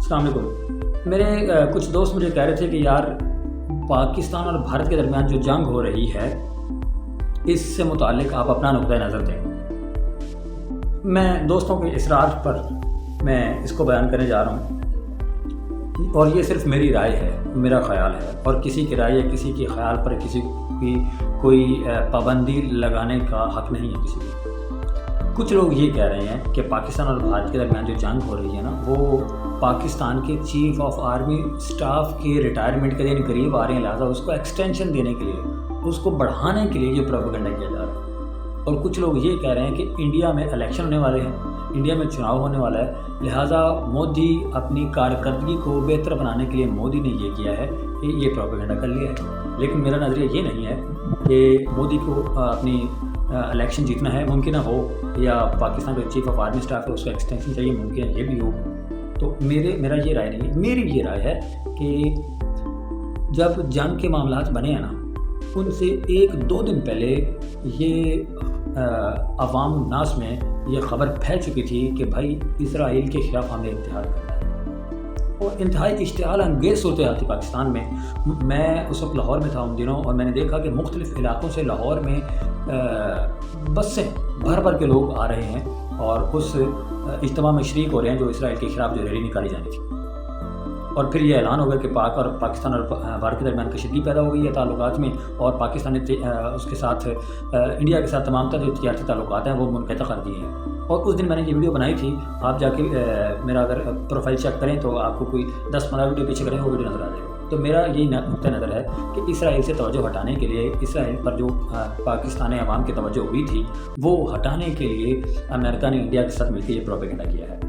السلام علیکم۔ میرے کچھ دوست مجھے کہہ رہے تھے کہ یار پاکستان اور بھارت کے درمیان جو جنگ ہو رہی ہے اس سے متعلق آپ اپنا نقطۂ نظر دیں۔ میں دوستوں کے اصرار پر میں اس کو بیان کرنے جا رہا ہوں، اور یہ صرف میری رائے ہے، میرا خیال ہے، اور کسی کی رائے یا کسی کے خیال پر کسی کی کوئی پابندی لگانے کا حق نہیں ہے کسی کو۔ کچھ لوگ یہ کہہ رہے ہیں کہ پاکستان اور بھارت کے درمیان جو جنگ ہو رہی ہے نا، وہ پاکستان کے چیف آف آرمی سٹاف کے ریٹائرمنٹ کے دن قریب آ رہے ہیں، لہٰذا اس کو ایکسٹینشن دینے کے لیے، اس کو بڑھانے کے لیے یہ پروپیگنڈا کیا جا رہا ہے۔ اور کچھ لوگ یہ کہہ رہے ہیں کہ انڈیا میں الیکشن ہونے والے ہیں، انڈیا میں چناؤ ہونے والا ہے، لہٰذا مودی اپنی کارکردگی کو بہتر بنانے کے لیے مودی نے یہ کیا ہے کہ یہ پروپیگنڈا کر لیا ہے۔ لیکن میرا نظریہ یہ نہیں ہے کہ مودی کو اپنی الیکشن جیتنا ہے، ممکن ہو، یا پاکستان کا چیف آف آرمی سٹاف ہے اس کو ایکسٹینشن چاہیے، ممکن ہے یہ بھی ہو۔ تو میرا یہ رائے نہیں ہے، میری یہ رائے ہے کہ جب جنگ کے معاملات بنے ہیں نا، ان سے 1-2 دن پہلے یہ عوام الناس میں یہ خبر پھیل چکی تھی کہ بھائی اسرائیل کے خلاف ہمیں اتحاد کرنا ہے، اور انتہائی اشتعال انگیز صورتحال تھی پاکستان میں۔ میں اس وقت لاہور میں تھا ان دنوں، اور میں نے دیکھا کہ مختلف علاقوں سے لاہور میں بس سے بھر کے لوگ آ رہے ہیں اور اس اجتماع میں شریک ہو رہے ہیں جو اسرائیل کے خلاف جو ریلی نکالی جانی تھی۔ اور پھر یہ اعلان ہو گیا کہ پاکستان اور بھارت کے درمیان کشیدگی پیدا ہو گئی ہے تعلقات میں، اور پاکستان نے اس کے ساتھ انڈیا کے ساتھ تمام جو تجارتی تعلقات ہیں وہ منقطع کر دیے ہیں۔ اور اس دن میں نے یہ ویڈیو بنائی تھی، آپ جا کے میرا اگر پروفائل چیک کریں تو آپ کو کوئی 10-15 ویڈیو پیچھے کریں وہ ویڈیو نظر آ جائے گا۔ تو میرا یہی نقطۂ نظر ہے کہ اسرائیل سے توجہ ہٹانے کے لیے، اسرائیل پر جو پاکستانی عوام کی توجہ ہوئی تھی وہ ہٹانے کے لیے امریکہ نے انڈیا کے ساتھ مل کے یہ پروپیگنڈا کیا ہے۔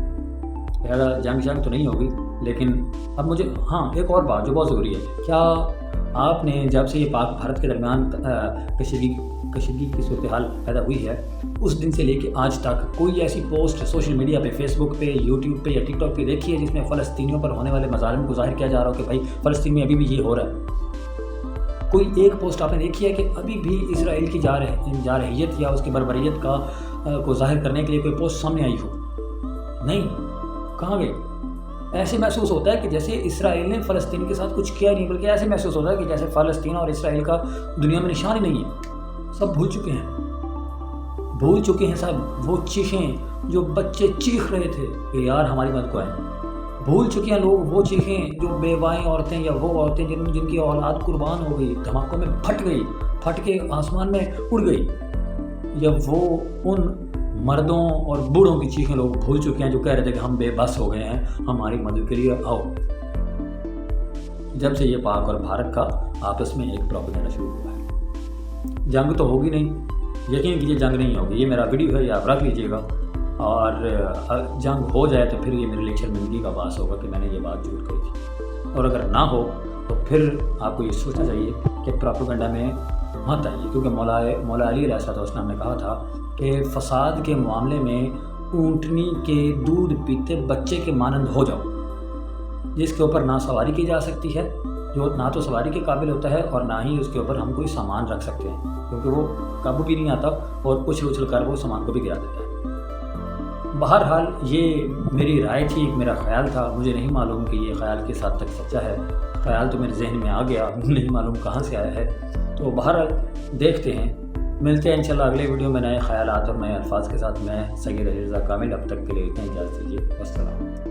لہٰذا جنگ تو نہیں ہوگی، لیکن اب مجھے ایک اور بات جو بہت ضروری ہے، کیا آپ نے جب سے یہ پاک بھارت کے درمیان کشیدگی کی صورتحال پیدا ہوئی ہے اس دن سے لے کے آج تک کوئی ایسی پوسٹ سوشل میڈیا پہ، فیس بک پہ، یوٹیوب پہ یا ٹک ٹاک پہ دیکھی ہے جس میں فلسطینیوں پر ہونے والے مظالم کو ظاہر کیا جا رہا ہو کہ بھائی فلسطین میں ابھی بھی یہ ہو رہا ہے؟ کوئی ایک پوسٹ آپ نے دیکھی ہے کہ ابھی بھی اسرائیل کی جارحیت یا اس کی بربریت کو ظاہر کرنے کے لیے کوئی پوسٹ سامنے آئی ہو؟ نہیں، کہاں گئی؟ ایسے محسوس ہوتا ہے کہ جیسے اسرائیل نے فلسطین کے ساتھ کچھ کیا ہی نہیں، بلکہ ایسے محسوس ہوتا ہے کہ جیسے فلسطین اور اسرائیل کا دنیا میں نشان ہی نہیں ہے۔ سب بھول چکے ہیں سب وہ چیخیں جو بچے چیخ رہے تھے کہ یار ہماری مدد کو آئیں۔ بھول چکے ہیں لوگ وہ چیخیں جو بیوائیں عورتیں یا وہ عورتیں جن کی اولاد قربان ہو گئی، دھماکوں میں پھٹ کے آسمان میں اڑ گئی، یا وہ ان مردوں اور بوڑھوں کی چیخیں لوگ بھول چکے ہیں جو کہہ رہے تھے کہ ہم بے بس ہو گئے ہیں، ہماری مدد کے لیے آؤ۔ جب سے یہ پاک اور بھارت کا آپس میں ایک پروپیگنڈا شروع ہوا ہے، جنگ تو ہوگی نہیں، یقین کیجیے جنگ نہیں ہوگی، یہ میرا ویڈیو ہے، یہ آپ رکھ لیجیے گا، اور جنگ ہو جائے تو پھر یہ میرے لیے شرمندگی کا باعث ہوگا کہ میں نے یہ بات جھوٹ کہی تھی، اور اگر نہ ہو تو پھر آپ کو یہ سوچنا چاہیے کہ پروپیگنڈا میں مت آئیے، کیونکہ مولا علی علیہ السلام نے کہا تھا کہ فساد کے معاملے میں اونٹنی کے دودھ پیتے بچے کے مانند ہو جاؤ، جس کے اوپر نہ سواری کی جا سکتی ہے، جو نہ تو سواری کے قابل ہوتا ہے اور نہ ہی اس کے اوپر ہم کوئی سامان رکھ سکتے ہیں، کیونکہ وہ قابو بھی نہیں آتا اور اچھل کر وہ سامان کو بھی گرا دیتا ہے۔ بہرحال یہ میری رائے تھی، میرا خیال تھا، مجھے نہیں معلوم کہ یہ خیال کس حد تک سچا ہے، خیال تو میرے ذہن میں آ گیا، نہیں معلوم کہاں سے آیا ہے۔ تو بہرحال دیکھتے ہیں، ملتے ہیں انشاءاللہ اگلے ویڈیو میں نئے خیالات اور نئے الفاظ کے ساتھ۔ میں سید علی رضا کامل، اب تک کے لیے اتنا، اجازت دیجیے، والسلام۔